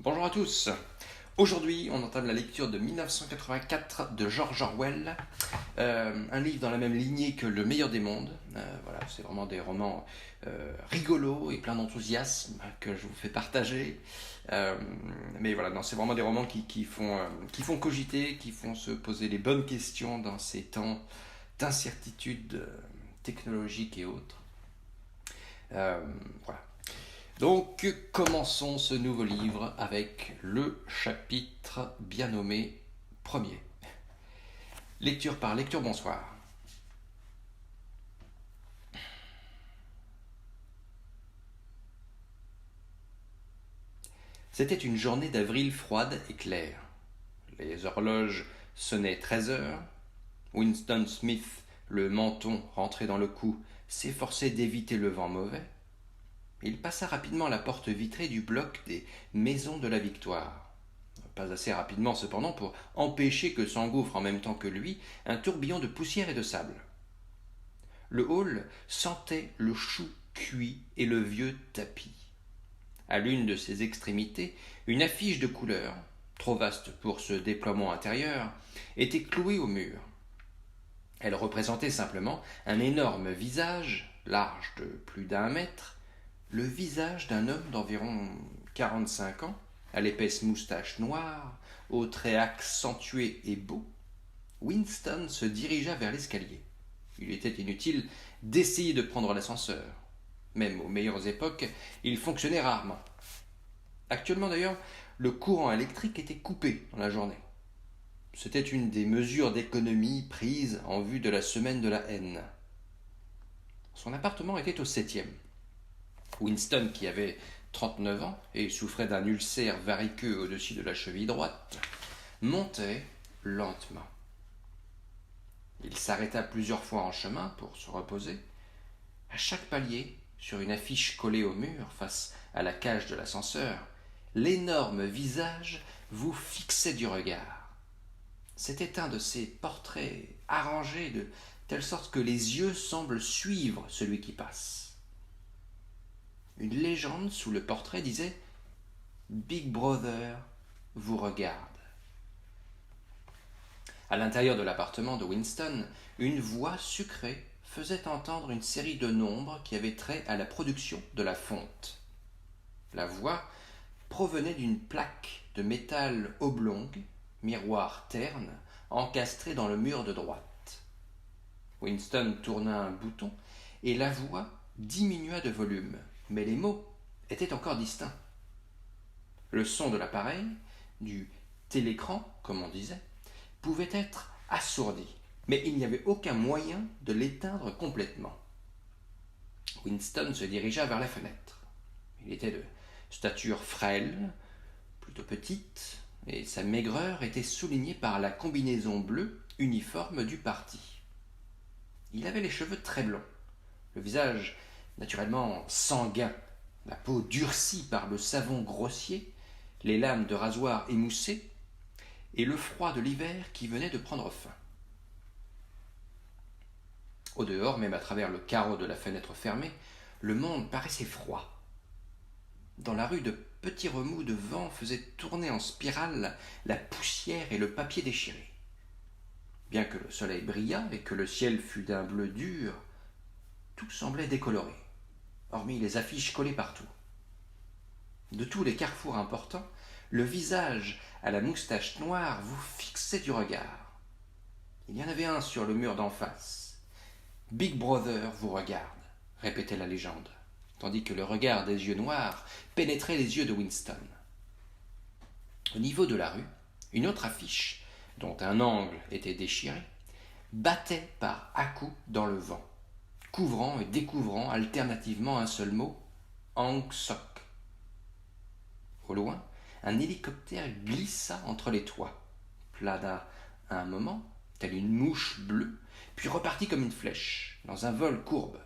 Bonjour à tous. Aujourd'hui, on entame la lecture de 1984 de George Orwell, un livre dans la même lignée que Le meilleur des mondes. Voilà, c'est vraiment des romans rigolos et plein d'enthousiasme que je vous fais partager. Mais voilà, non, c'est vraiment des romans qui font cogiter, qui font se poser les bonnes questions dans ces temps d'incertitude technologique et autres. Voilà. Donc, commençons ce nouveau livre avec le chapitre bien nommé premier. Lecture par lecture, bonsoir. C'était une journée d'avril froide et claire. Les horloges sonnaient 13 heures. Winston Smith, le menton rentré dans le cou, s'efforçait d'éviter le vent mauvais. Il passa rapidement la porte vitrée du bloc des Maisons de la Victoire. Pas assez rapidement cependant pour empêcher que s'engouffre en même temps que lui un tourbillon de poussière et de sable. Le hall sentait le chou cuit et le vieux tapis. À l'une de ses extrémités, une affiche de couleur, trop vaste pour ce déploiement intérieur, était clouée au mur. Elle représentait simplement un énorme visage, large de plus d'1 mètre, le visage d'un homme d'environ 45 ans, à l'épaisse moustache noire, aux traits accentués et beaux. Winston se dirigea vers l'escalier. Il était inutile d'essayer de prendre l'ascenseur. Même aux meilleures époques, il fonctionnait rarement. Actuellement d'ailleurs, le courant électrique était coupé dans la journée. C'était une des mesures d'économie prises en vue de la semaine de la haine. Son appartement était au 7e. Winston, qui avait 39 ans et souffrait d'un ulcère variqueux au-dessus de la cheville droite, montait lentement. Il s'arrêta plusieurs fois en chemin pour se reposer. À chaque palier, sur une affiche collée au mur face à la cage de l'ascenseur, l'énorme visage vous fixait du regard. C'était un de ces portraits arrangés de telle sorte que les yeux semblent suivre celui qui passe. Une légende sous le portrait disait « Big Brother vous regarde ». À l'intérieur de l'appartement de Winston, une voix sucrée faisait entendre une série de nombres qui avaient trait à la production de la fonte. La voix provenait d'une plaque de métal oblongue, miroir terne, encastré dans le mur de droite. Winston tourna un bouton et la voix diminua de volume, mais les mots étaient encore distincts. Le son de l'appareil, du télécran, comme on disait, pouvait être assourdi, mais il n'y avait aucun moyen de l'éteindre complètement. Winston se dirigea vers la fenêtre. Il était de stature frêle, plutôt petite, et sa maigreur était soulignée par la combinaison bleue uniforme du parti. Il avait les cheveux très blonds, le visage naturellement sanguin, la peau durcie par le savon grossier, les lames de rasoir émoussées, et le froid de l'hiver qui venait de prendre fin. Au dehors, même à travers le carreau de la fenêtre fermée, le monde paraissait froid. Dans la rue, de petits remous de vent faisaient tourner en spirale la poussière et le papier déchiré. Bien que le soleil brillât et que le ciel fût d'un bleu dur, tout semblait décoloré, hormis les affiches collées partout. De tous les carrefours importants, le visage à la moustache noire vous fixait du regard. Il y en avait un sur le mur d'en face. « Big Brother vous regarde », répétait la légende, tandis que le regard des yeux noirs pénétrait les yeux de Winston. Au niveau de la rue, une autre affiche, dont un angle était déchiré, battait par à-coups dans le vent, couvrant et découvrant alternativement un seul mot, Hang Sok. Au loin, un hélicoptère glissa entre les toits, plana un moment, telle une mouche bleue, puis repartit comme une flèche, dans un vol courbe.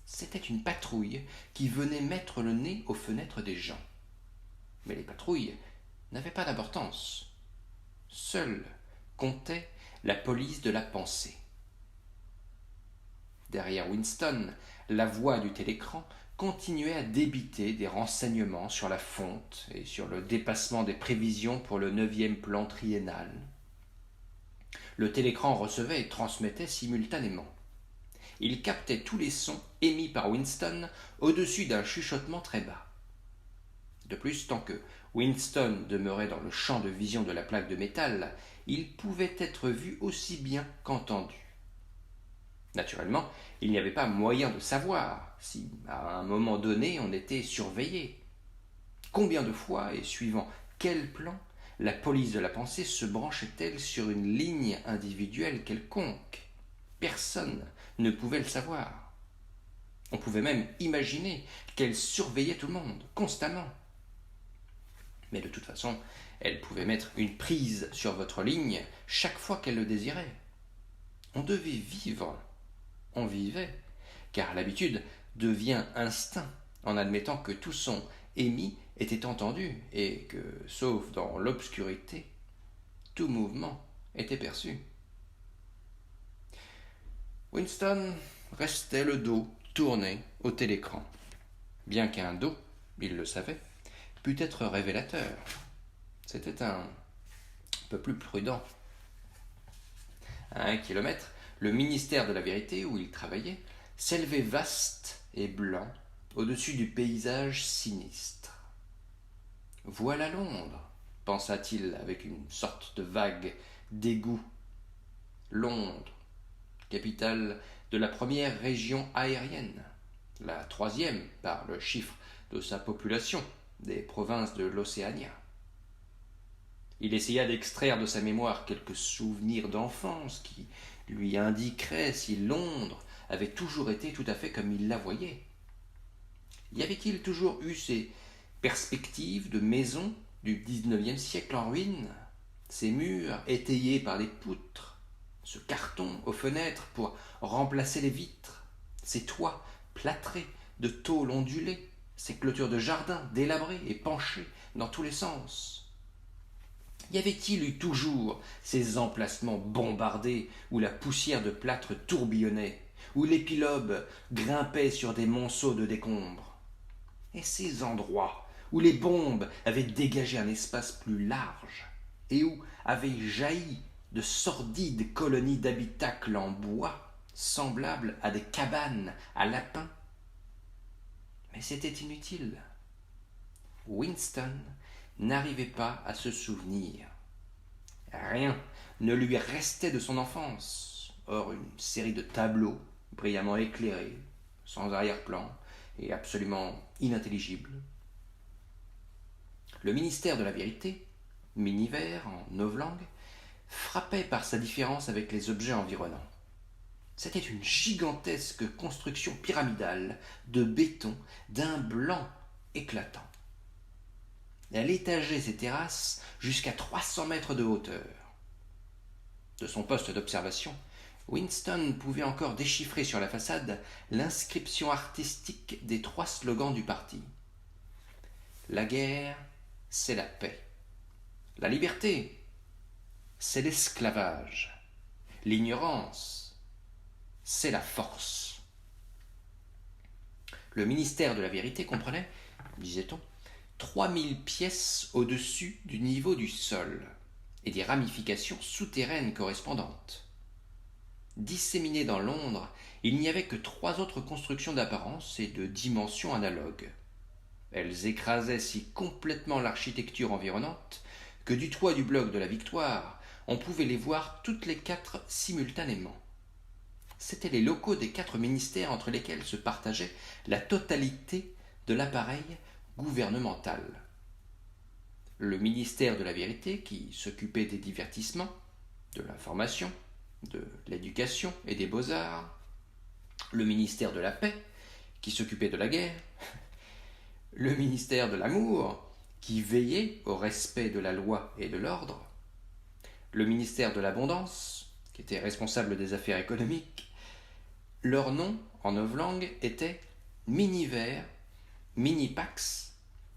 C'était une patrouille qui venait mettre le nez aux fenêtres des gens. Mais les patrouilles n'avaient pas d'importance. Seule comptait la police de la pensée. Derrière Winston, la voix du télécran continuait à débiter des renseignements sur la fonte et sur le dépassement des prévisions pour le 9e plan triennal. Le télécran recevait et transmettait simultanément. Il captait tous les sons émis par Winston au-dessus d'un chuchotement très bas. De plus, tant que Winston demeurait dans le champ de vision de la plaque de métal, il pouvait être vu aussi bien qu'entendu. Naturellement, il n'y avait pas moyen de savoir si, à un moment donné, on était surveillé. Combien de fois, et suivant quel plan, la police de la pensée se branchait-elle sur une ligne individuelle quelconque? Personne ne pouvait le savoir. On pouvait même imaginer qu'elle surveillait tout le monde, constamment. Mais de toute façon, elle pouvait mettre une prise sur votre ligne chaque fois qu'elle le désirait. On devait vivre. On vivait, car l'habitude devient instinct en admettant que tout son émis était entendu et que, sauf dans l'obscurité, tout mouvement était perçu. Winston restait le dos tourné au télécran, bien qu'un dos, il le savait, pût être révélateur. C'était un peu plus prudent. À 1 kilomètre, le ministère de la Vérité, où il travaillait, s'élevait vaste et blanc au-dessus du paysage sinistre. « Voilà Londres », pensa-t-il avec une sorte de vague dégoût. Londres, capitale de la première région aérienne, la 3e par le chiffre de sa population des provinces de l'Océania. Il essaya d'extraire de sa mémoire quelques souvenirs d'enfance qui lui indiqueraient si Londres avait toujours été tout à fait comme il la voyait. Y avait-il toujours eu ces perspectives de maisons du XIXe siècle en ruine, ces murs étayés par des poutres, ce carton aux fenêtres pour remplacer les vitres, ces toits plâtrés de tôles ondulées, ces clôtures de jardin délabrées et penchées dans tous les sens? Y avait-il eu toujours ces emplacements bombardés où la poussière de plâtre tourbillonnait, où l'épilobe grimpait sur des monceaux de décombres? Et ces endroits où les bombes avaient dégagé un espace plus large et où avaient jailli de sordides colonies d'habitacles en bois, semblables à des cabanes à lapins? Mais c'était inutile. Winston n'arrivait pas à se souvenir. Rien ne lui restait de son enfance, hors une série de tableaux brillamment éclairés, sans arrière-plan et absolument inintelligibles. Le ministère de la Vérité, mini-vert en novlangue, frappait par sa différence avec les objets environnants. C'était une gigantesque construction pyramidale de béton d'un blanc éclatant. Elle étageait ses terrasses jusqu'à 300 mètres de hauteur. De son poste d'observation, Winston pouvait encore déchiffrer sur la façade l'inscription artistique des 3 slogans du parti. La guerre, c'est la paix. La liberté, c'est l'esclavage. L'ignorance, c'est la force. Le ministère de la Vérité comprenait, disait-on, 3000 pièces au-dessus du niveau du sol et des ramifications souterraines correspondantes. Disséminées dans Londres, il n'y avait que 3 autres constructions d'apparence et de dimensions analogues. Elles écrasaient si complètement l'architecture environnante que du toit du bloc de la Victoire, on pouvait les voir toutes les 4 simultanément. C'étaient les locaux des 4 ministères entre lesquels se partageait la totalité de l'appareil gouvernemental. Le ministère de la Vérité, qui s'occupait des divertissements, de l'information, de l'éducation et des beaux-arts. Le ministère de la Paix, qui s'occupait de la guerre. Le ministère de l'Amour, qui veillait au respect de la loi et de l'ordre. Le ministère de l'Abondance, qui était responsable des affaires économiques. Leur nom, en novlangue, était Mini-Vert, Mini-Pax,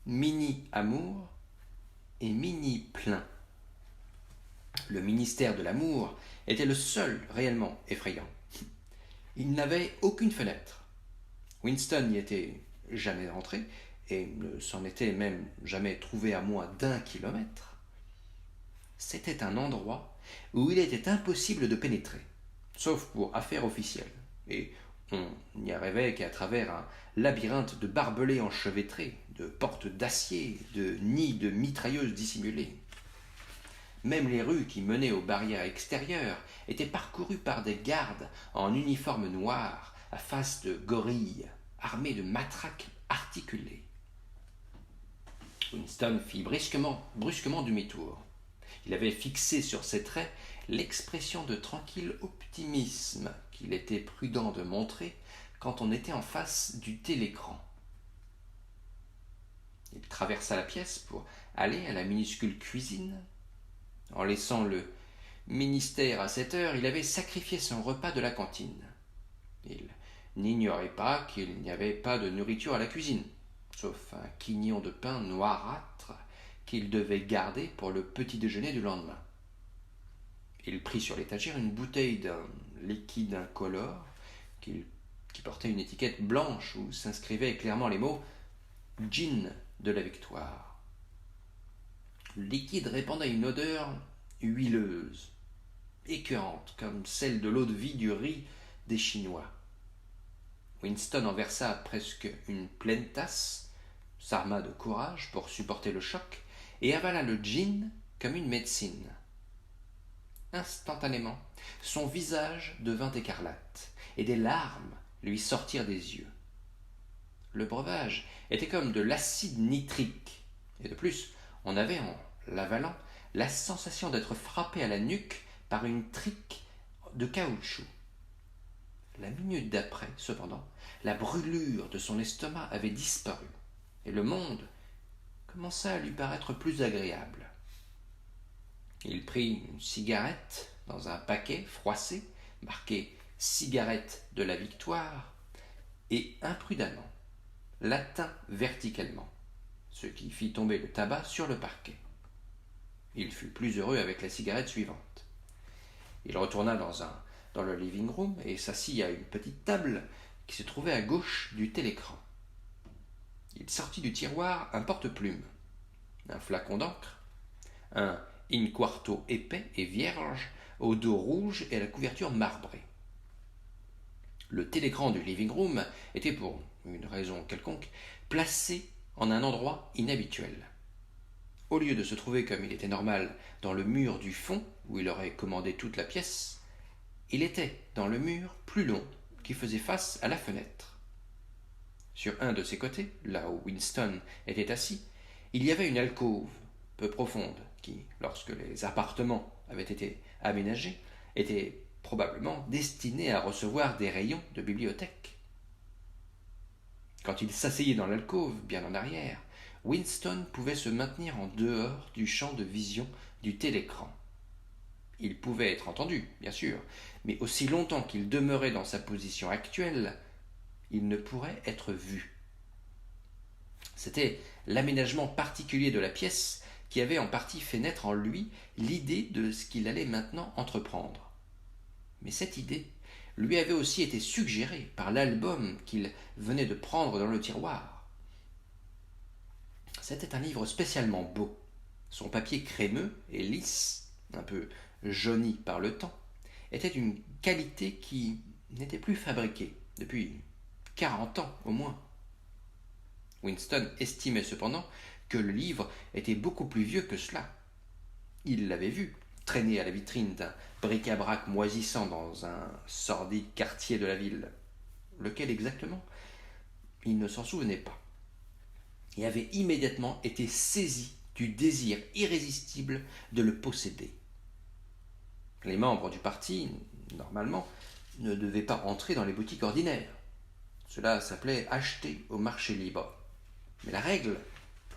Mini-Amour et Mini-Plein. Le ministère de l'Amour était le seul réellement effrayant. Il n'avait aucune fenêtre. Winston y était jamais entré et ne s'en était même jamais trouvé à moins d'1 kilomètre, c'était un endroit où il était impossible de pénétrer, sauf pour affaires officielles, et on n'y arrivait qu'à travers un labyrinthe de barbelés enchevêtrés, de portes d'acier, de nids de mitrailleuses dissimulées. Même les rues qui menaient aux barrières extérieures étaient parcourues par des gardes en uniforme noir, à face de gorilles, armés de matraques articulées. Winston fit brusquement demi-tour. Il avait fixé sur ses traits l'expression de tranquille optimisme qu'il était prudent de montrer quand on était en face du télécran. Il traversa la pièce pour aller à la minuscule cuisine. En laissant le ministère à 7 heures, il avait sacrifié son repas de la cantine. Il n'ignorait pas qu'il n'y avait pas de nourriture à la cuisine, sauf un quignon de pain noirâtre qu'il devait garder pour le petit déjeuner du lendemain. Il prit sur l'étagère une bouteille d'un liquide incolore qui portait une étiquette blanche où s'inscrivaient clairement les mots « Gin de la victoire ». Le liquide répandait une odeur huileuse, écœurante, comme celle de l'eau-de-vie du riz des Chinois. Winston en versa presque une pleine tasse, s'arma de courage pour supporter le choc, et avala le gin comme une médecine. Instantanément, son visage devint écarlate, et des larmes lui sortirent des yeux. Le breuvage était comme de l'acide nitrique, et de plus, on avait, en l'avalant, la sensation d'être frappé à la nuque par une trique de caoutchouc. La minute d'après, cependant, la brûlure de son estomac avait disparu, et le monde commença à lui paraître plus agréable. Il prit une cigarette dans un paquet froissé, marqué « Cigarette de la victoire », et imprudemment l'atteint verticalement, ce qui fit tomber le tabac sur le parquet. Il fut plus heureux avec la cigarette suivante. Il retourna dans le living room et s'assit à une petite table qui se trouvait à gauche du télécran. Il sortit du tiroir un porte-plume, un flacon d'encre, un in-quarto épais et vierge au dos rouge et à la couverture marbrée. Le télécran du living room était, pour une raison quelconque, placé en un endroit inhabituel. Au lieu de se trouver comme il était normal dans le mur du fond, où il aurait commandé toute la pièce, il était dans le mur plus long qui faisait face à la fenêtre. Sur un de ses côtés, là où Winston était assis, il y avait une alcôve peu profonde qui, lorsque les appartements avaient été aménagés, était probablement destinée à recevoir des rayons de bibliothèque. Quand il s'asseyait dans l'alcôve, bien en arrière, Winston pouvait se maintenir en dehors du champ de vision du télécran. Il pouvait être entendu, bien sûr, mais aussi longtemps qu'il demeurait dans sa position actuelle, il ne pourrait être vu. C'était l'aménagement particulier de la pièce qui avait en partie fait naître en lui l'idée de ce qu'il allait maintenant entreprendre. Mais cette idée lui avait aussi été suggérée par l'album qu'il venait de prendre dans le tiroir. C'était un livre spécialement beau. Son papier crémeux et lisse, un peu jauni par le temps, était d'une qualité qui n'était plus fabriquée depuis 40 ans au moins. Winston estimait cependant que le livre était beaucoup plus vieux que cela. Il l'avait vu traîner à la vitrine d'un bric-à-brac moisissant dans un sordide quartier de la ville. Lequel exactement? Il ne s'en souvenait pas, et avait immédiatement été saisi du désir irrésistible de le posséder. Les membres du parti, normalement, ne devaient pas entrer dans les boutiques ordinaires. Cela s'appelait acheter au marché libre. Mais la règle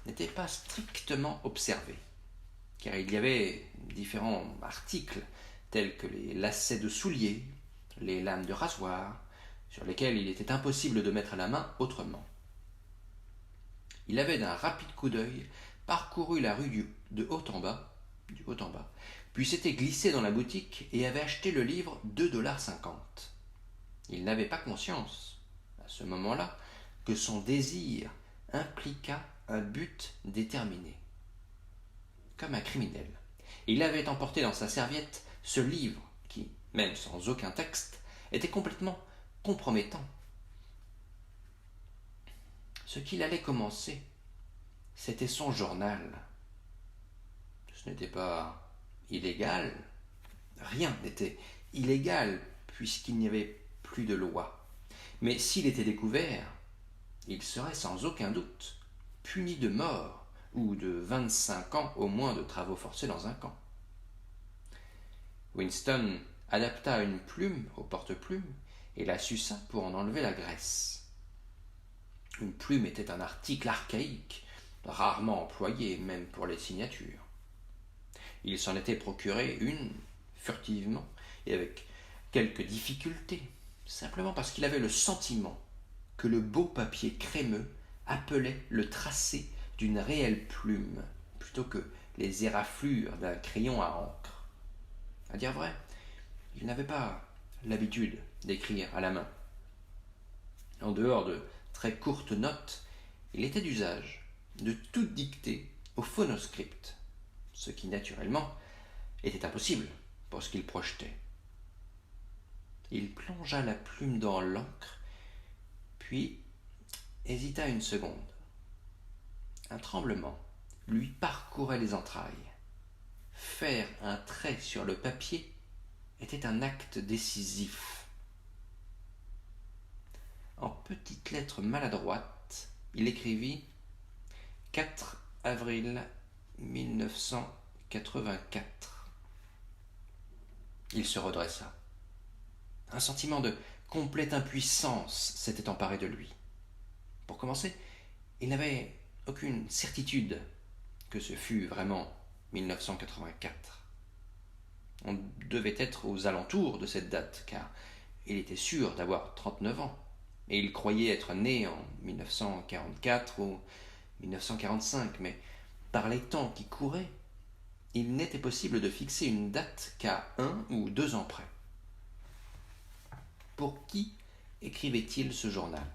n'était pas strictement observée, car il y avait différents articles tels que les lacets de souliers, les lames de rasoir, sur lesquels il était impossible de mettre la main autrement. Il avait d'un rapide coup d'œil parcouru la rue du haut en bas, puis s'était glissé dans la boutique et avait acheté le livre $2,50. Il n'avait pas conscience, à ce moment-là, que son désir impliqua un but déterminé. Comme un criminel, il avait emporté dans sa serviette ce livre qui, même sans aucun texte, était complètement compromettant. Ce qu'il allait commencer, c'était son journal. Ce n'était pas illégal, rien n'était illégal puisqu'il n'y avait plus de loi. Mais s'il était découvert, il serait sans aucun doute puni de mort ou de 25 ans au moins de travaux forcés dans un camp. Winston adapta une plume au porte-plume et la suça pour en enlever la graisse. Une plume était un article archaïque, rarement employé même pour les signatures. Il s'en était procuré une, furtivement, et avec quelques difficultés, simplement parce qu'il avait le sentiment que le beau papier crémeux appelait le tracé d'une réelle plume, plutôt que les éraflures d'un crayon à encre. À dire vrai, il n'avait pas l'habitude d'écrire à la main. En dehors de très courtes notes, il était d'usage de tout dicter au phonoscript, ce qui naturellement était impossible pour ce qu'il projetait. Il plongea la plume dans l'encre, puis hésita une seconde. Un tremblement lui parcourait les entrailles. Faire un trait sur le papier était un acte décisif. En petites lettres maladroites, il écrivit 4 avril 1984. Il se redressa. Un sentiment de complète impuissance s'était emparé de lui. Pour commencer, il n'avait aucune certitude que ce fût vraiment 1984. On devait être aux alentours de cette date, car il était sûr d'avoir 39 ans, et il croyait être né en 1944 ou 1945, mais par les temps qui couraient, il n'était possible de fixer une date qu'à 1 ou 2 ans près. Pour qui écrivait-il ce journal ?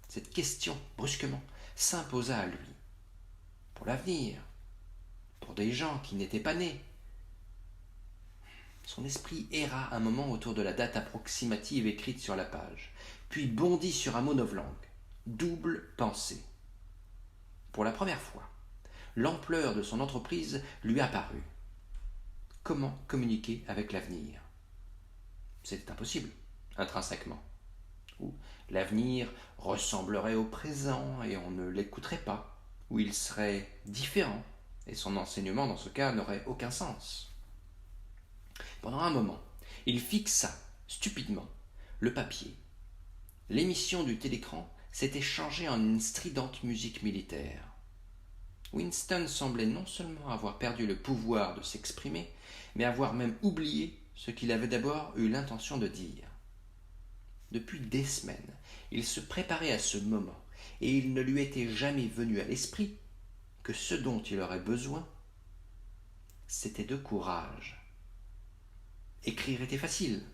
Cette question, brusquement, s'imposa à lui. Pour l'avenir, pour des gens qui n'étaient pas nés. Son esprit erra un moment autour de la date approximative écrite sur la page, puis bondit sur un mot novlangue. Double pensée. Pour la première fois, l'ampleur de son entreprise lui apparut. Comment communiquer avec l'avenir ? C'était impossible, intrinsèquement. Ou l'avenir ressemblerait au présent et on ne l'écouterait pas, ou il serait différent et son enseignement dans ce cas n'aurait aucun sens. Pendant un moment, il fixa stupidement le papier. L'émission du télécran s'était changée en une stridente musique militaire. Winston semblait non seulement avoir perdu le pouvoir de s'exprimer, mais avoir même oublié ce qu'il avait d'abord eu l'intention de dire. Depuis des semaines, il se préparait à ce moment, et il ne lui était jamais venu à l'esprit que ce dont il aurait besoin, c'était de courage. Écrire était facile.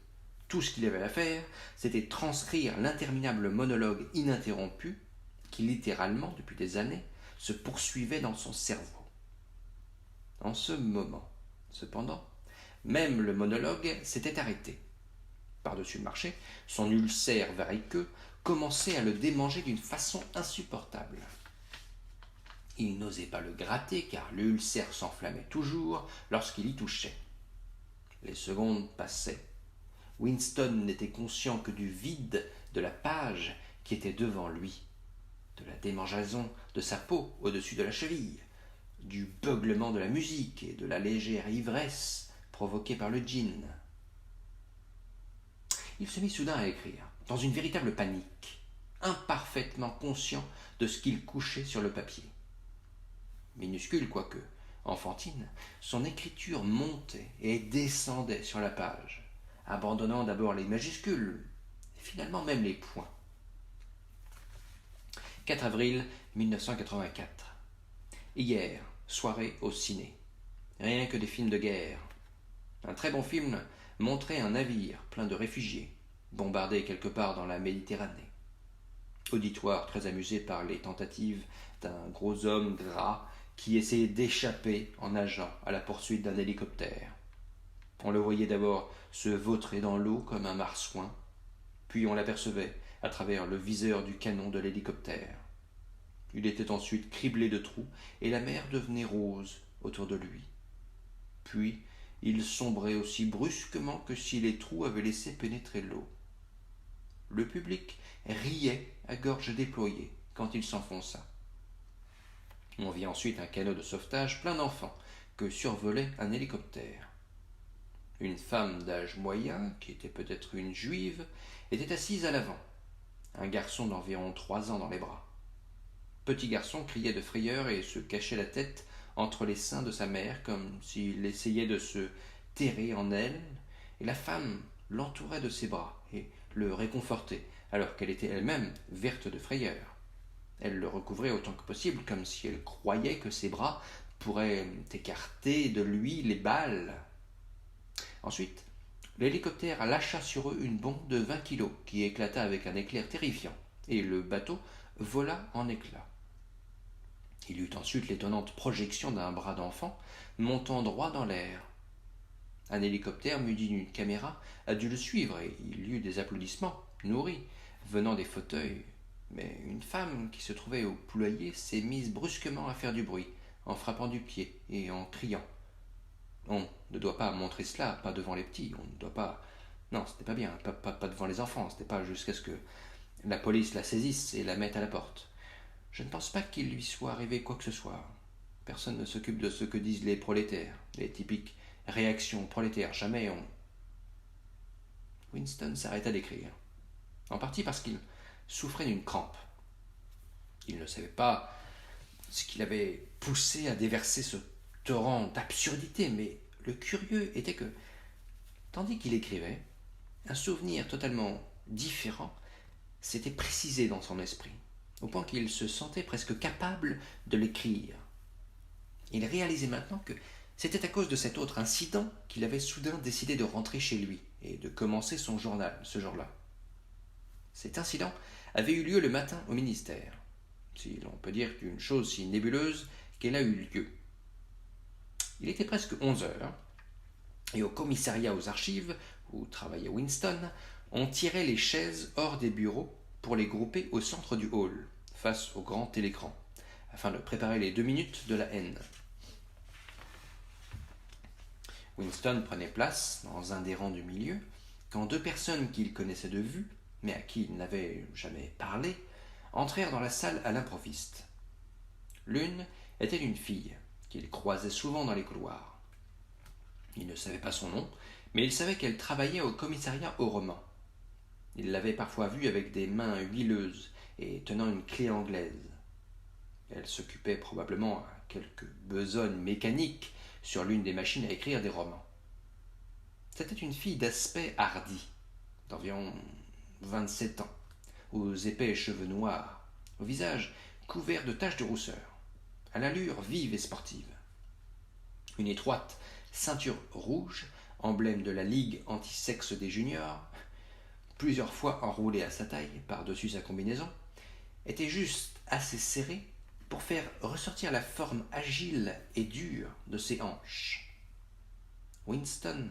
Tout ce qu'il avait à faire, c'était transcrire l'interminable monologue ininterrompu qui, littéralement, depuis des années, se poursuivait dans son cerveau. En ce moment, cependant, même le monologue s'était arrêté. Par-dessus le marché, son ulcère variceux commençait à le démanger d'une façon insupportable. Il n'osait pas le gratter car l'ulcère s'enflammait toujours lorsqu'il y touchait. Les secondes passaient. Winston n'était conscient que du vide de la page qui était devant lui, de la démangeaison de sa peau au-dessus de la cheville, du beuglement de la musique et de la légère ivresse provoquée par le gin. Il se mit soudain à écrire, dans une véritable panique, imparfaitement conscient de ce qu'il couchait sur le papier. Minuscule, quoique enfantine, son écriture montait et descendait sur la page, abandonnant d'abord les majuscules, et finalement même les points. 4 avril 1984. Hier, soirée au ciné. Rien que des films de guerre. Un très bon film montrait un navire plein de réfugiés, bombardé quelque part dans la Méditerranée. Auditoire très amusé par les tentatives d'un gros homme gras qui essayait d'échapper en nageant à la poursuite d'un hélicoptère. On le voyait d'abord se vautrer dans l'eau comme un marsouin, puis on l'apercevait à travers le viseur du canon de l'hélicoptère. Il était ensuite criblé de trous et la mer devenait rose autour de lui. Puis il sombrait aussi brusquement que si les trous avaient laissé pénétrer l'eau. Le public riait à gorge déployée quand il s'enfonça. On vit ensuite un canot de sauvetage plein d'enfants que survolait un hélicoptère. Une femme d'âge moyen, qui était peut-être une juive, était assise à l'avant, un garçon d'environ 3 ans dans les bras. Petit garçon criait de frayeur et se cachait la tête entre les seins de sa mère comme s'il essayait de se terrer en elle, et la femme l'entourait de ses bras et le réconfortait alors qu'elle était elle-même verte de frayeur. Elle le recouvrait autant que possible comme si elle croyait que ses bras pourraient écarter de lui les balles. Ensuite, l'hélicoptère lâcha sur eux une bombe de 20 kilos qui éclata avec un éclair terrifiant, et le bateau vola en éclats. Il eut ensuite l'étonnante projection d'un bras d'enfant montant droit dans l'air. Un hélicoptère muni d'une caméra a dû le suivre et il y eut des applaudissements nourris venant des fauteuils. Mais une femme qui se trouvait au poulailler s'est mise brusquement à faire du bruit en frappant du pied et en criant. On ne doit pas montrer cela, pas devant les petits, on ne doit pas... Non, ce n'était pas bien, pas devant les enfants, ce n'était pas jusqu'à ce que la police la saisisse et la mette à la porte. Je ne pense pas qu'il lui soit arrivé quoi que ce soit. Personne ne s'occupe de ce que disent les prolétaires, les typiques réactions prolétaires, jamais on... Winston s'arrêta d'écrire, en partie parce qu'il souffrait d'une crampe. Il ne savait pas ce qui l'avait poussé à déverser ce torrent d'absurdité, mais le curieux était que, tandis qu'il écrivait, un souvenir totalement différent s'était précisé dans son esprit, au point qu'il se sentait presque capable de l'écrire. Il réalisait maintenant que c'était à cause de cet autre incident qu'il avait soudain décidé de rentrer chez lui et de commencer son journal ce jour-là. Cet incident avait eu lieu le matin au ministère, si l'on peut dire qu'une chose si nébuleuse qu'elle a eu lieu. Il était presque 11 heures, et au commissariat aux archives, où travaillait Winston, on tirait les chaises hors des bureaux pour les grouper au centre du hall, face au grand télécran, afin de préparer les 2 minutes de la haine. Winston prenait place dans un des rangs du milieu, quand 2 personnes qu'il connaissait de vue, mais à qui il n'avait jamais parlé, entrèrent dans la salle à l'improviste. L'une était une fille qu'il croisait souvent dans les couloirs. Il ne savait pas son nom, mais il savait qu'elle travaillait au commissariat au roman. Il l'avait parfois vue avec des mains huileuses et tenant une clé anglaise. Elle s'occupait probablement à quelque besogne mécanique sur l'une des machines à écrire des romans. C'était une fille d'aspect hardi, d'environ 27 ans, aux épais cheveux noirs, au visage couvert de taches de rousseur, à l'allure vive et sportive. Une étroite ceinture rouge, emblème de la Ligue anti-sexe des juniors, plusieurs fois enroulée à sa taille par-dessus sa combinaison, était juste assez serrée pour faire ressortir la forme agile et dure de ses hanches. Winston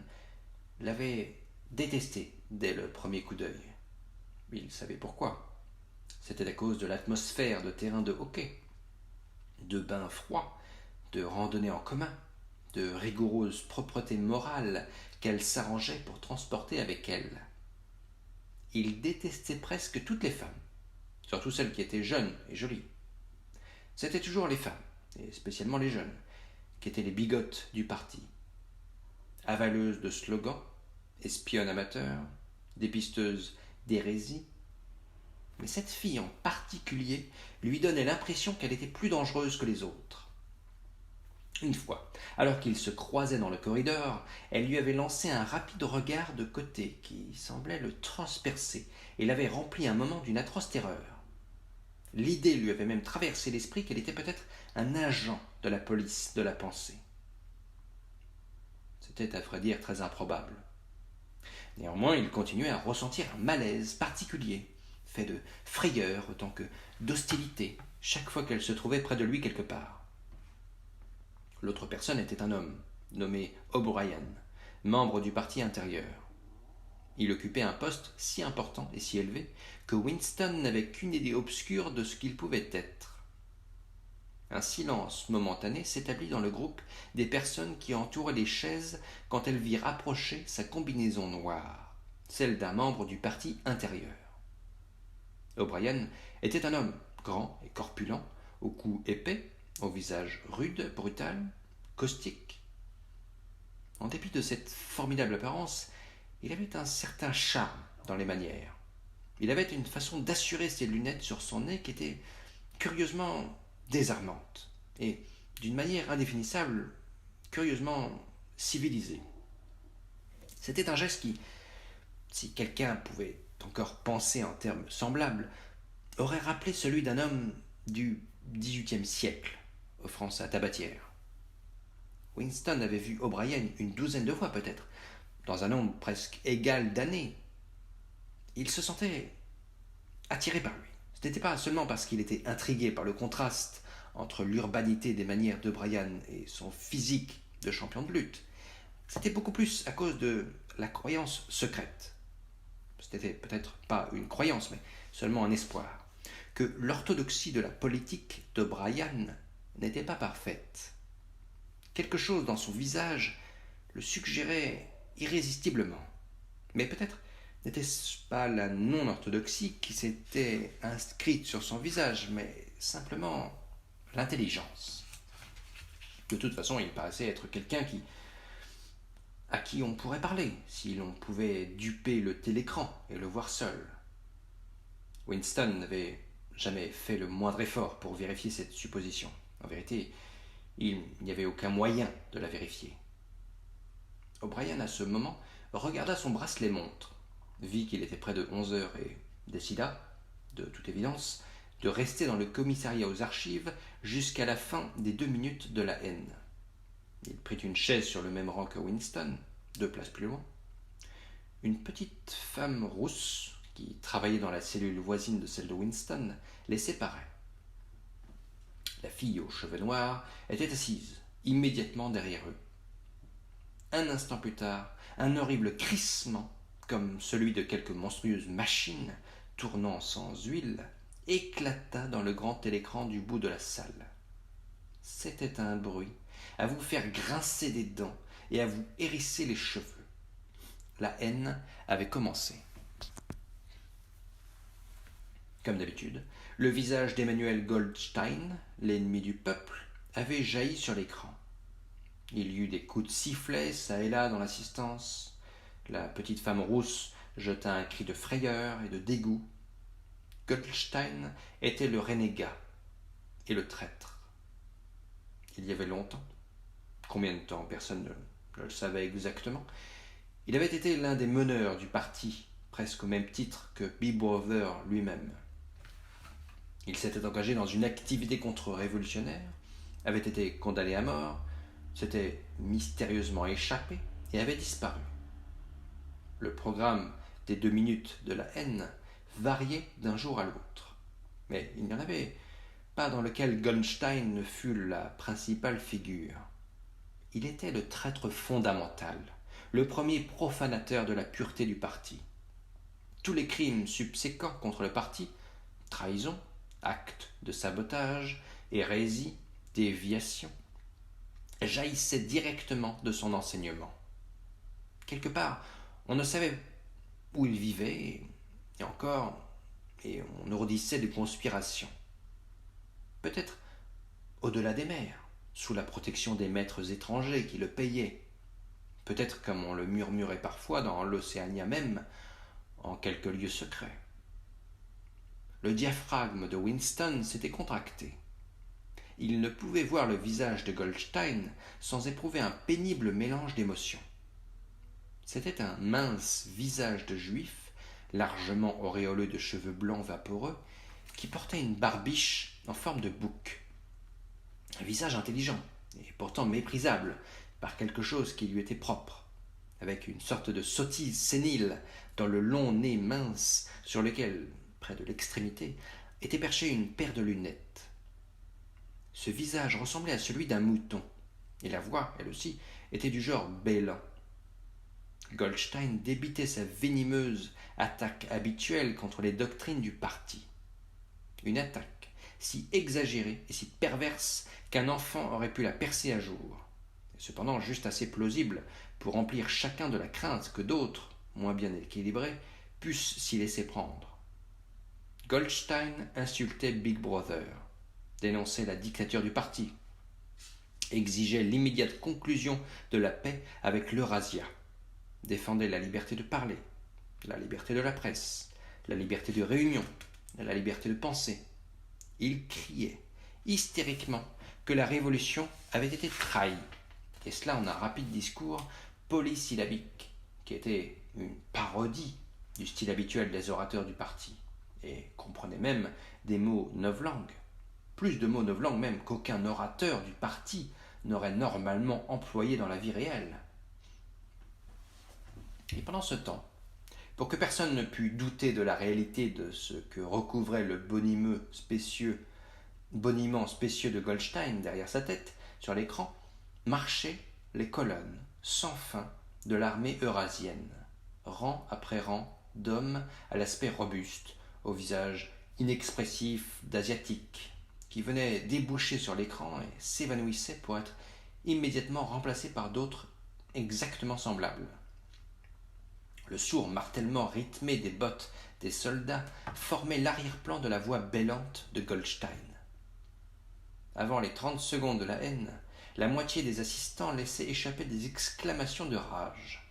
l'avait détestée dès le premier coup d'œil. Il savait pourquoi. C'était à cause de l'atmosphère de terrain de hockey, de bains froids, de randonnées en commun, de rigoureuse propreté morale qu'elle s'arrangeait pour transporter avec elle. Il détestait presque toutes les femmes, surtout celles qui étaient jeunes et jolies. C'étaient toujours les femmes, et spécialement les jeunes, qui étaient les bigotes du parti. Avaleuses de slogans, espionnes amateurs, dépisteuses d'hérésie. Mais cette fille en particulier lui donnait l'impression qu'elle était plus dangereuse que les autres. Une fois, alors qu'ils se croisaient dans le corridor, elle lui avait lancé un rapide regard de côté qui semblait le transpercer et l'avait rempli un moment d'une atroce terreur. L'idée lui avait même traversé l'esprit qu'elle était peut-être un agent de la police de la pensée. C'était à vrai dire très improbable. Néanmoins, il continuait à ressentir un malaise particulier fait de frayeur autant que d'hostilité chaque fois qu'elle se trouvait près de lui quelque part. L'autre personne était un homme, nommé O'Brien, membre du parti intérieur. Il occupait un poste si important et si élevé que Winston n'avait qu'une idée obscure de ce qu'il pouvait être. Un silence momentané s'établit dans le groupe des personnes qui entouraient les chaises quand elles virent approcher sa combinaison noire, celle d'un membre du parti intérieur. O'Brien était un homme grand et corpulent, au cou épais, au visage rude, brutal, caustique. En dépit de cette formidable apparence, il avait un certain charme dans les manières. Il avait une façon d'assurer ses lunettes sur son nez qui était curieusement désarmante et, d'une manière indéfinissable, curieusement civilisée. C'était un geste qui, si quelqu'un pouvait encore penser en termes semblables, aurait rappelé celui d'un homme du XVIIIe siècle, offrant sa tabatière. Winston avait vu O'Brien une douzaine de fois peut-être, dans un nombre presque égal d'années. Il se sentait attiré par lui. Ce n'était pas seulement parce qu'il était intrigué par le contraste entre l'urbanité des manières d'O'Brien et son physique de champion de lutte. C'était beaucoup plus à cause de la croyance secrète. Ce n'était peut-être pas une croyance, mais seulement un espoir, que l'orthodoxie de la politique d'O'Brien n'était pas parfaite. Quelque chose dans son visage le suggérait irrésistiblement. Mais peut-être n'était-ce pas la non-orthodoxie qui s'était inscrite sur son visage, mais simplement l'intelligence. De toute façon, il paraissait être quelqu'un à qui on pourrait parler, si l'on pouvait duper le télécran et le voir seul. Winston n'avait jamais fait le moindre effort pour vérifier cette supposition. En vérité, il n'y avait aucun moyen de la vérifier. O'Brien, à ce moment, regarda son bracelet-montre, vit qu'il était près de 11 heures et décida, de toute évidence, de rester dans le commissariat aux archives jusqu'à la fin des 2 minutes de la haine. Il prit une chaise sur le même rang que Winston, 2 places plus loin. Une petite femme rousse, qui travaillait dans la cellule voisine de celle de Winston, les séparait. La fille aux cheveux noirs était assise, immédiatement derrière eux. Un instant plus tard, un horrible crissement, comme celui de quelque monstrueuse machine tournant sans huile, éclata dans le grand télécran du bout de la salle. C'était un bruit à vous faire grincer des dents et à vous hérisser les cheveux. La haine avait commencé. Comme d'habitude, le visage d'Emmanuel Goldstein, l'ennemi du peuple, avait jailli sur l'écran. Il y eut des coups de sifflet çà et là dans l'assistance. La petite femme rousse jeta un cri de frayeur et de dégoût. Goldstein était le renégat et le traître. Il y avait longtemps, combien de temps, personne ne le savait exactement, il avait été l'un des meneurs du parti, presque au même titre que Bibbrother lui-même. Il s'était engagé dans une activité contre-révolutionnaire, avait été condamné à mort, s'était mystérieusement échappé et avait disparu. Le programme des 2 minutes de la haine variait d'un jour à l'autre, mais il n'y en avait pas dans lequel Goldstein ne fût la principale figure. Il était le traître fondamental, le premier profanateur de la pureté du parti. Tous les crimes subséquents contre le parti, trahison, actes de sabotage, hérésie, déviation, jaillissaient directement de son enseignement. Quelque part, on ne savait où il vivait, et encore, et on ourdissait de conspirations. Peut-être au-delà des mers, sous la protection des maîtres étrangers qui le payaient. Peut-être, comme on le murmurait parfois, dans l'Océania même, en quelques lieux secrets. Le diaphragme de Winston s'était contracté. Il ne pouvait voir le visage de Goldstein sans éprouver un pénible mélange d'émotions. C'était un mince visage de juif, largement auréolé de cheveux blancs vaporeux, qui portait une barbiche en forme de bouc. Un visage intelligent, et pourtant méprisable par quelque chose qui lui était propre, avec une sorte de sottise sénile dans le long nez mince sur lequel près de l'extrémité, était perchée une paire de lunettes. Ce visage ressemblait à celui d'un mouton, et la voix, elle aussi, était du genre bêlant. Goldstein débitait sa venimeuse attaque habituelle contre les doctrines du parti. Une attaque si exagérée et si perverse qu'un enfant aurait pu la percer à jour, et cependant juste assez plausible pour remplir chacun de la crainte que d'autres, moins bien équilibrés, pussent s'y laisser prendre. Goldstein insultait Big Brother, dénonçait la dictature du parti, exigeait l'immédiate conclusion de la paix avec l'Eurasia, défendait la liberté de parler, la liberté de la presse, la liberté de réunion, la liberté de penser. Il criait hystériquement que la révolution avait été trahie, et cela en un rapide discours polysyllabique, qui était une parodie du style habituel des orateurs du parti, et comprenait même des mots novlangues, plus de mots novlangues même qu'aucun orateur du parti n'aurait normalement employé dans la vie réelle. Et pendant ce temps, pour que personne ne pût douter de la réalité de ce que recouvrait le boniment spécieux de Goldstein derrière sa tête, sur l'écran, marchaient les colonnes sans fin de l'armée eurasienne, rang après rang d'hommes à l'aspect robuste, au visage inexpressif d'asiatiques, qui venaient déboucher sur l'écran et s'évanouissaient pour être immédiatement remplacés par d'autres exactement semblables. Le sourd martèlement rythmé des bottes des soldats formait l'arrière-plan de la voix bêlante de Goldstein. Avant les 30 secondes de la haine, la moitié des assistants laissaient échapper des exclamations de rage.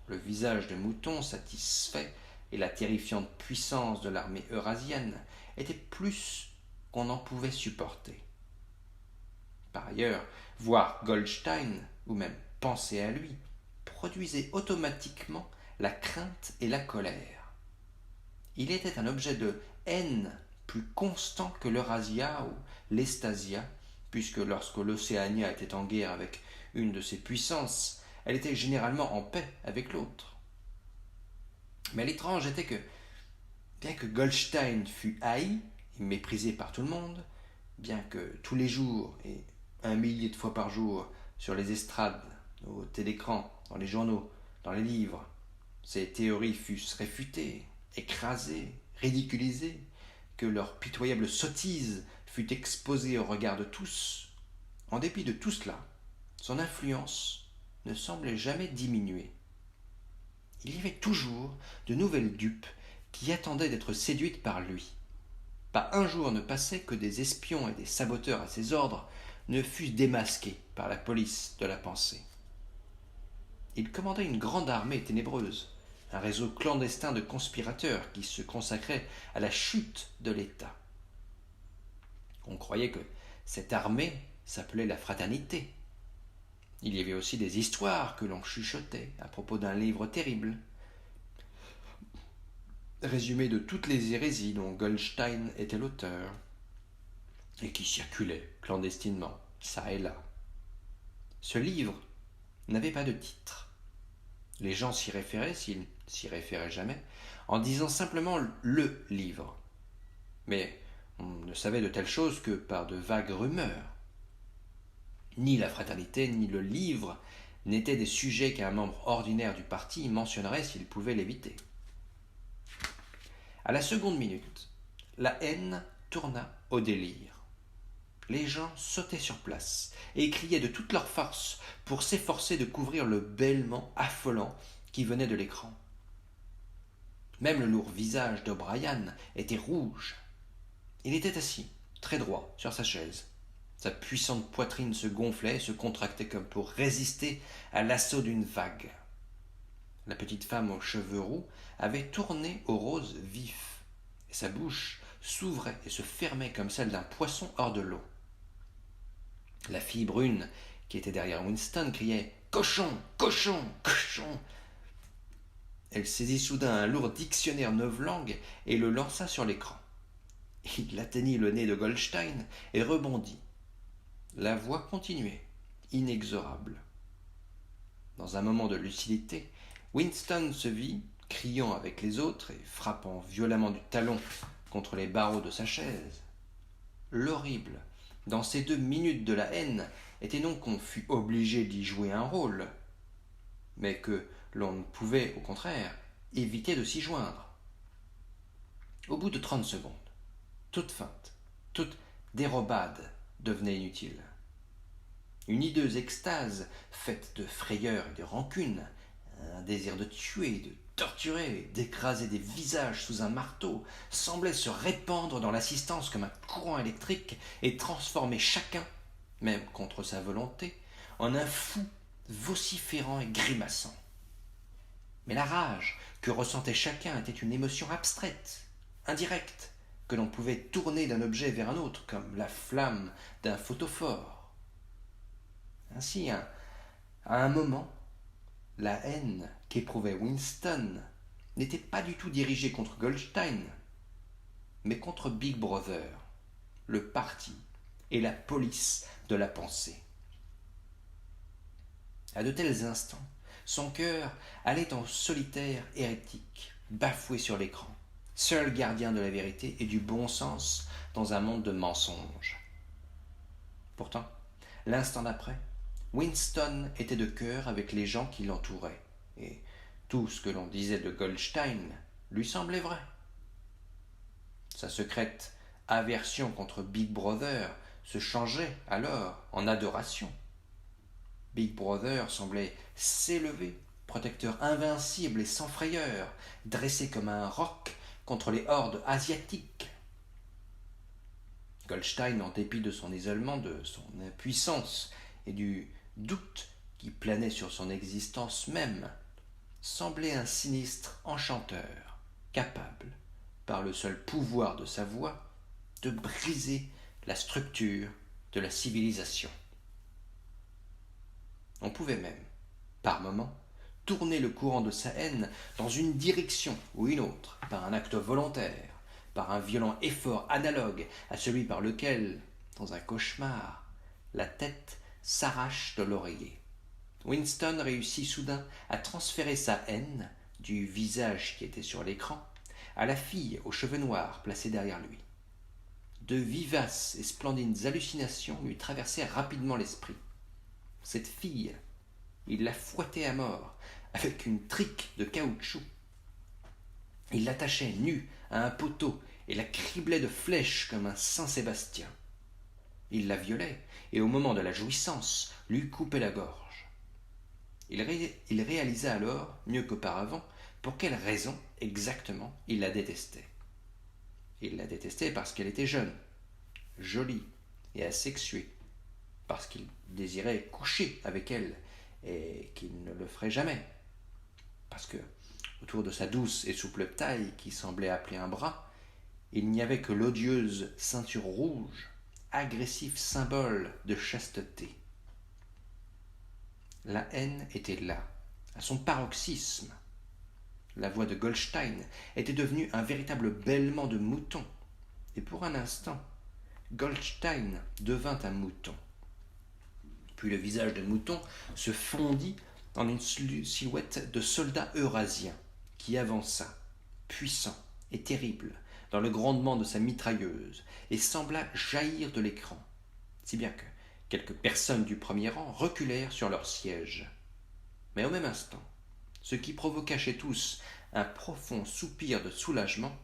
Le visage de mouton satisfait et la terrifiante puissance de l'armée eurasienne étaient plus qu'on n'en pouvait supporter. Par ailleurs, voir Goldstein, ou même penser à lui, produisait automatiquement la crainte et la colère. Il était un objet de haine plus constant que l'Eurasia ou l'Estasia, puisque lorsque l'Océania était en guerre avec une de ses puissances, elle était généralement en paix avec l'autre. Mais l'étrange était que, bien que Goldstein fût haï et méprisé par tout le monde, bien que tous les jours et 1 millier de fois par jour, sur les estrades, au télécran, dans les journaux, dans les livres, ces théories fussent réfutées, écrasées, ridiculisées, que leur pitoyable sottise fût exposée au regard de tous, en dépit de tout cela, son influence ne semblait jamais diminuer. Il y avait toujours de nouvelles dupes qui attendaient d'être séduites par lui. Pas un jour ne passait que des espions et des saboteurs à ses ordres ne fussent démasqués par la police de la pensée. Il commandait une grande armée ténébreuse, un réseau clandestin de conspirateurs qui se consacrait à la chute de l'État. On croyait que cette armée s'appelait la Fraternité. Il y avait aussi des histoires que l'on chuchotait à propos d'un livre terrible, résumé de toutes les hérésies dont Goldstein était l'auteur, et qui circulait clandestinement, çà et là. Ce livre n'avait pas de titre. Les gens s'y référaient, s'ils ne s'y référaient jamais, en disant simplement le livre. Mais on ne savait de telles choses que par de vagues rumeurs. Ni la fraternité, ni le livre n'étaient des sujets qu'un membre ordinaire du parti mentionnerait s'il pouvait l'éviter. À la seconde minute, la haine tourna au délire. Les gens sautaient sur place et criaient de toute leur force pour s'efforcer de couvrir le bêlement affolant qui venait de l'écran. Même le lourd visage d'O'Brien était rouge. Il était assis, très droit, sur sa chaise. Sa puissante poitrine se gonflait et se contractait comme pour résister à l'assaut d'une vague. La petite femme aux cheveux roux avait tourné au rose vif, et sa bouche s'ouvrait et se fermait comme celle d'un poisson hors de l'eau. La fille brune, qui était derrière Winston, criait « Cochon, cochon, cochon !» Elle saisit soudain un lourd dictionnaire novlangue et le lança sur l'écran. Il atteignit le nez de Goldstein et rebondit. La voix continuait, inexorable. Dans un moment de lucidité, Winston se vit, criant avec les autres et frappant violemment du talon contre les barreaux de sa chaise. L'horrible, dans ces 2 minutes de la haine, était non qu'on fût obligé d'y jouer un rôle, mais que l'on ne pouvait, au contraire, éviter de s'y joindre. Au bout de 30 secondes, toute feinte, toute dérobade devenait inutile. Une hideuse extase, faite de frayeur et de rancune, un désir de tuer, de torturer, d'écraser des visages sous un marteau, semblait se répandre dans l'assistance comme un courant électrique et transformer chacun, même contre sa volonté, en un fou vociférant et grimaçant. Mais la rage que ressentait chacun était une émotion abstraite, indirecte, que l'on pouvait tourner d'un objet vers un autre, comme la flamme d'un photophore. Ainsi, à un moment, la haine qu'éprouvait Winston n'était pas du tout dirigée contre Goldstein, mais contre Big Brother, le parti et la police de la pensée. À de tels instants, son cœur allait en solitaire hérétique, bafoué sur l'écran, seul gardien de la vérité et du bon sens dans un monde de mensonges. Pourtant, l'instant d'après, Winston était de cœur avec les gens qui l'entouraient, et tout ce que l'on disait de Goldstein lui semblait vrai. Sa secrète aversion contre Big Brother se changeait alors en adoration. Big Brother semblait s'élever, protecteur invincible et sans frayeur, dressé comme un roc contre les hordes asiatiques. Goldstein, en dépit de son isolement, de son impuissance et du doute qui planait sur son existence même, semblait un sinistre enchanteur, capable, par le seul pouvoir de sa voix, de briser la structure de la civilisation. On pouvait même, par moments, tourner le courant de sa haine dans une direction ou une autre, par un acte volontaire, par un violent effort analogue à celui par lequel, dans un cauchemar, la tête s'arrache de l'oreiller. Winston réussit soudain à transférer sa haine, du visage qui était sur l'écran, à la fille aux cheveux noirs placée derrière lui. De vivaces et splendides hallucinations lui traversèrent rapidement l'esprit. Cette fille, il la fouettait à mort avec une trique de caoutchouc. Il l'attachait nue à un poteau et la criblait de flèches comme un Saint-Sébastien. Il la violait et au moment de la jouissance lui coupait la gorge. Il réalisa alors, mieux qu'auparavant, pour quelle raison exactement il la détestait. Il la détestait parce qu'elle était jeune, jolie et asexuée, parce qu'il désirait coucher avec elle et qu'il ne le ferait jamais, parce que, autour de sa douce et souple taille qui semblait appeler un bras, il n'y avait que l'odieuse ceinture rouge, agressif symbole de chasteté. La haine était là, à son paroxysme. La voix de Goldstein était devenue un véritable bêlement de mouton, et pour un instant, Goldstein devint un mouton. Puis le visage de mouton se fondit en une silhouette de soldat eurasien qui avança, puissant et terrible, dans le grondement de sa mitrailleuse, et sembla jaillir de l'écran, si bien que quelques personnes du premier rang reculèrent sur leurs sièges. Mais au même instant, ce qui provoqua chez tous un profond soupir de soulagement,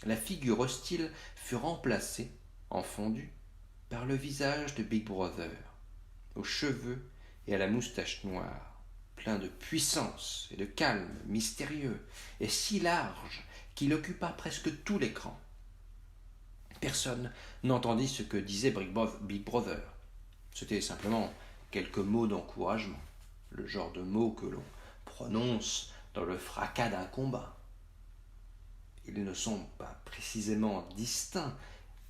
la figure hostile fut remplacée, en fondu, par le visage de Big Brother, aux cheveux et à la moustache noire, plein de puissance et de calme mystérieux, et si large qu'il occupa presque tout l'écran. Personne n'entendit ce que disait Big Brother. C'était simplement quelques mots d'encouragement, le genre de mots que l'on prononce dans le fracas d'un combat. Ils ne sont pas précisément distincts,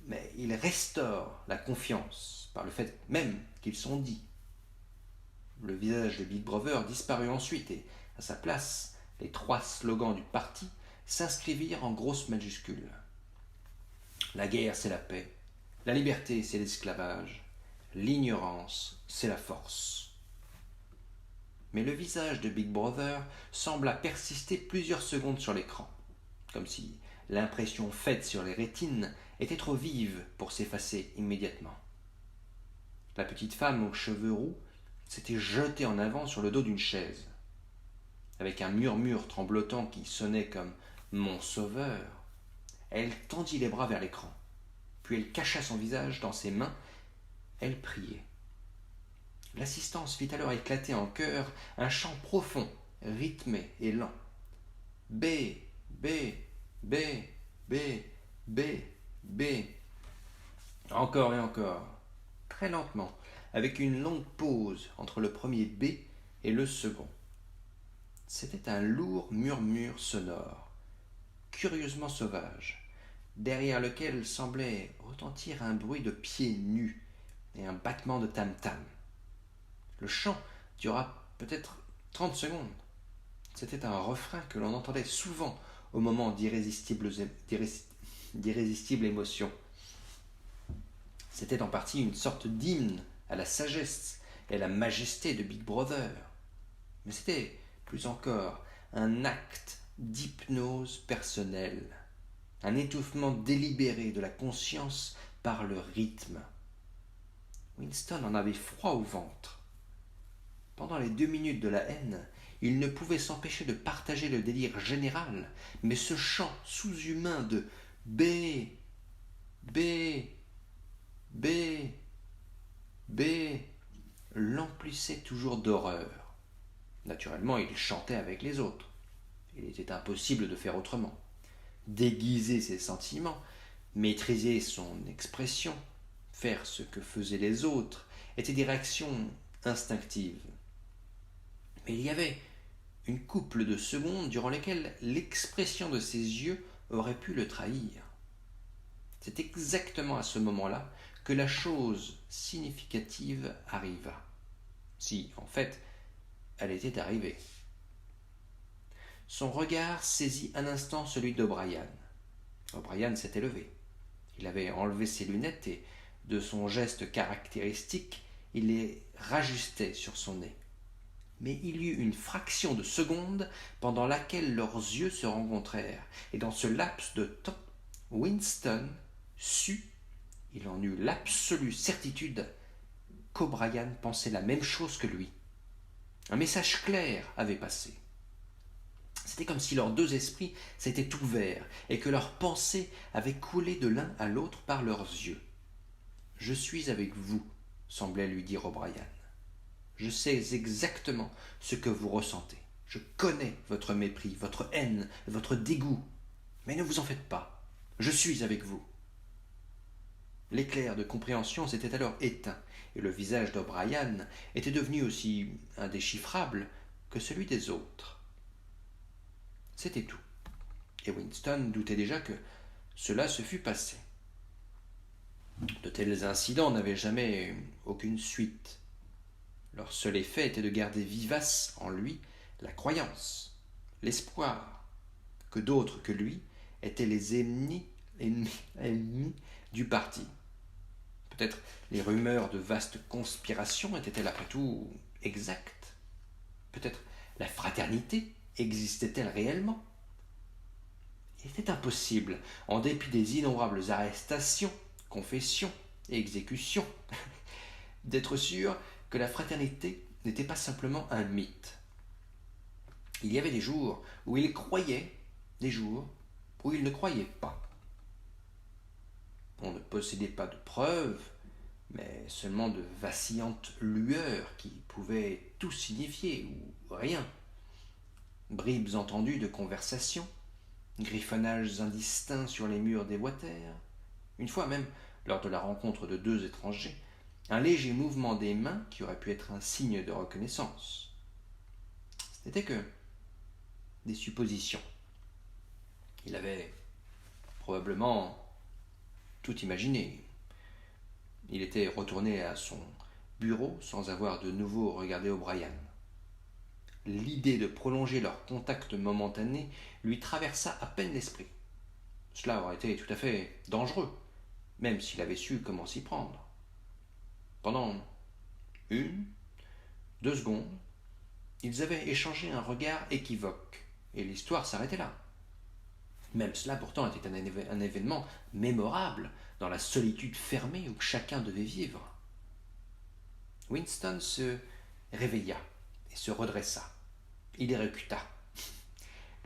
mais ils restaurent la confiance par le fait même qu'ils sont dits. Le visage de Big Brother disparut ensuite et, à sa place, les 3 slogans du parti s'inscrivirent en grosses majuscules. La guerre, c'est la paix. La liberté, c'est l'esclavage. L'ignorance, c'est la force. Mais le visage de Big Brother sembla persister plusieurs secondes sur l'écran, comme si l'impression faite sur les rétines était trop vive pour s'effacer immédiatement. La petite femme aux cheveux roux s'était jetée en avant sur le dos d'une chaise. Avec un murmure tremblotant qui sonnait comme « Mon sauveur », elle tendit les bras vers l'écran. Puis elle cacha son visage dans ses mains. Elle priait. L'assistance fit alors éclater en chœur un chant profond, rythmé et lent. B, B, B, B, B, B. Encore et encore, très lentement, avec une longue pause entre le premier B et le second. C'était un lourd murmure sonore, curieusement sauvage, derrière lequel semblait retentir un bruit de pieds nus et un battement de tam-tam. Le chant dura peut-être 30 secondes. C'était un refrain que l'on entendait souvent au moment d'irrésistibles émotions. C'était en partie une sorte d'hymne à la sagesse et à la majesté de Big Brother. Mais c'était, plus encore, un acte d'hypnose personnelle, un étouffement délibéré de la conscience par le rythme. Winston en avait froid au ventre. Pendant les 2 minutes de la haine, il ne pouvait s'empêcher de partager le délire général, mais ce chant sous-humain de B, B, B, B l'emplissait toujours d'horreur. Naturellement, il chantait avec les autres. Il était impossible de faire autrement. Déguiser ses sentiments, maîtriser son expression, faire ce que faisaient les autres, étaient des réactions instinctives. Mais il y avait une couple de secondes durant lesquelles l'expression de ses yeux aurait pu le trahir. C'est exactement à ce moment-là que la chose significative arriva. Si, en fait, elle était arrivée. Son regard saisit un instant celui d'O'Brien. O'Brien s'était levé. Il avait enlevé ses lunettes et, de son geste caractéristique, il les rajustait sur son nez. Mais il y eut une fraction de seconde pendant laquelle leurs yeux se rencontrèrent, et dans ce laps de temps, Winston sut, il en eut l'absolue certitude, qu'O'Brien pensait la même chose que lui. Un message clair avait passé. C'était comme si leurs deux esprits s'étaient ouverts et que leurs pensées avaient coulé de l'un à l'autre par leurs yeux. « Je suis avec vous », semblait lui dire O'Brien. « Je sais exactement ce que vous ressentez. Je connais votre mépris, votre haine, votre dégoût. Mais ne vous en faites pas. Je suis avec vous. » L'éclair de compréhension s'était alors éteint, et le visage d'O'Brien était devenu aussi indéchiffrable que celui des autres. C'était tout, et Winston doutait déjà que cela se fût passé. De tels incidents n'avaient jamais aucune suite. Leur seul effet était de garder vivace en lui la croyance, l'espoir que d'autres que lui étaient les ennemis du parti. Peut-être les rumeurs de vastes conspirations étaient-elles après tout exactes. Peut-être la fraternité existait-elle réellement? Il était impossible, en dépit des innombrables arrestations, confessions et exécutions, d'être sûr que la fraternité n'était pas simplement un mythe. Il y avait des jours où il croyait, des jours où il ne croyait pas. On ne possédait pas de preuves, mais seulement de vacillantes lueurs qui pouvaient tout signifier ou rien. Bribes entendues de conversation, griffonnages indistincts sur les murs des water. Une fois même, lors de la rencontre de deux étrangers, un léger mouvement des mains qui aurait pu être un signe de reconnaissance. Ce n'était que des suppositions. Il avait probablement tout imaginé. Il était retourné à son bureau sans avoir de nouveau regardé O'Brien. L'idée de prolonger leur contact momentané lui traversa à peine l'esprit. Cela aurait été tout à fait dangereux, même s'il avait su comment s'y prendre. Pendant 1, 2 secondes, Ils avaient échangé un regard équivoque, et l'histoire s'arrêtait là. Même cela pourtant était un événement mémorable dans la solitude fermée où chacun devait vivre. Winston se réveilla et se redressa. Il érecuta.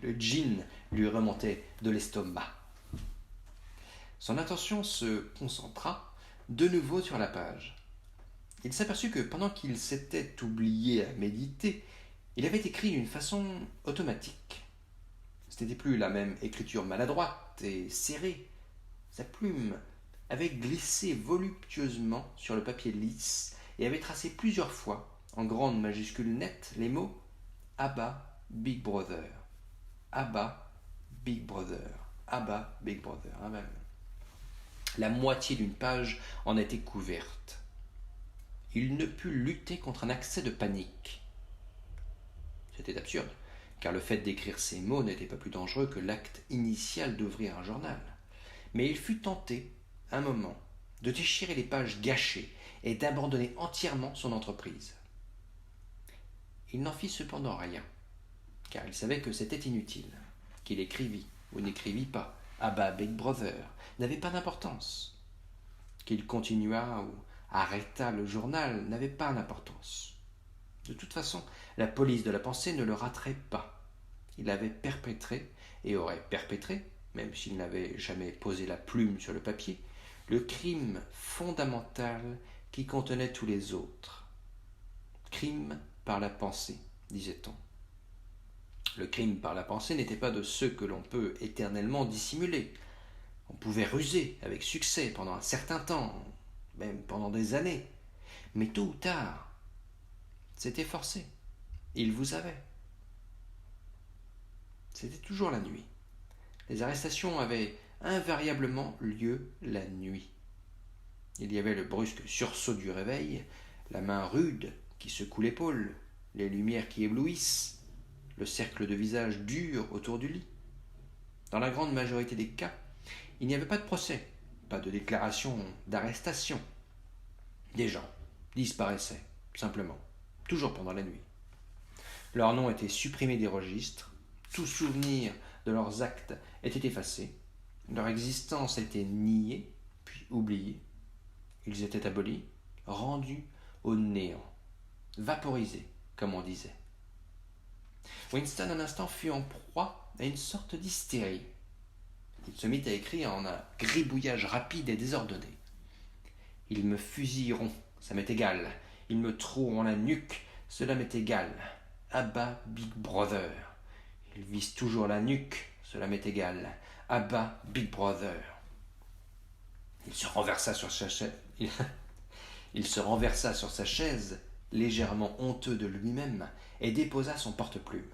Le gin lui remontait de l'estomac. Son attention se concentra de nouveau sur la page. Il s'aperçut que pendant qu'il s'était oublié à méditer, il avait écrit d'une façon automatique. Ce n'était plus la même écriture maladroite et serrée. Sa plume avait glissé voluptueusement sur le papier lisse et avait tracé plusieurs fois, en grandes majuscules nettes, les mots « Abba, Big Brother »,« Abba, Big Brother »,« Abba, Big Brother ». La moitié d'une page en était couverte. Il ne put lutter contre un accès de panique. C'était absurde, car le fait d'écrire ces mots n'était pas plus dangereux que l'acte initial d'ouvrir un journal. Mais il fut tenté, un moment, de déchirer les pages gâchées et d'abandonner entièrement son entreprise. Il n'en fit cependant rien, car il savait que c'était inutile, qu'il écrivît ou n'écrivît pas. Abba Big Brother n'avait pas d'importance. Qu'il continuât ou arrêtât le journal n'avait pas d'importance. De toute façon, la police de la pensée ne le raterait pas. Il avait perpétré, et aurait perpétré, même s'il n'avait jamais posé la plume sur le papier, le crime fondamental qui contenait tous les autres. Crime par la pensée, disait-on. Le crime par la pensée n'était pas de ceux que l'on peut éternellement dissimuler. On pouvait ruser avec succès pendant un certain temps, même pendant des années. Mais tôt ou tard, c'était forcé. Il vous avait. C'était toujours la nuit. Les arrestations avaient invariablement lieu la nuit. Il y avait le brusque sursaut du réveil, la main rude qui secoue l'épaule, les lumières qui éblouissent, le cercle de visages durs autour du lit. Dans la grande majorité des cas, il n'y avait pas de procès, pas de déclaration d'arrestation. Des gens disparaissaient, simplement, toujours pendant la nuit. Leurs noms étaient supprimés des registres, tout souvenir de leurs actes était effacé, leur existence était niée, puis oubliée. Ils étaient abolis, rendus au néant, vaporisés, comme on disait. Winston, un instant, fut en proie à une sorte d'hystérie. Il se mit à écrire en un gribouillage rapide et désordonné. Ils me fusilleront, ça m'est égal. Ils me troueront la nuque, cela m'est égal. Abba Big Brother. Ils visent toujours la nuque, cela m'est égal. Abba Big Brother. Il se renversa sur sa chaise. Il se renversa sur sa chaise, légèrement honteux de lui-même, et déposa son porte-plume.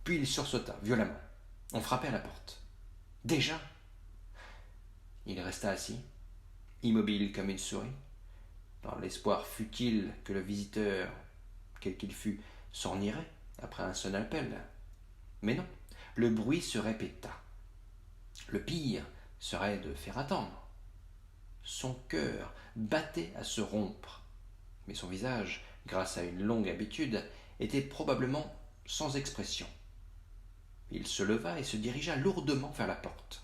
Puis il sursauta violemment. On frappait à la porte. Déjà ? Il resta assis, immobile comme une souris, dans l'espoir futile que le visiteur, quel qu'il fût, s'en irait après un seul appel. Mais non, le bruit se répéta. Le pire serait de faire attendre. Son cœur battait à se rompre, mais son visage, grâce à une longue habitude, était probablement sans expression. Il se leva et se dirigea lourdement vers la porte.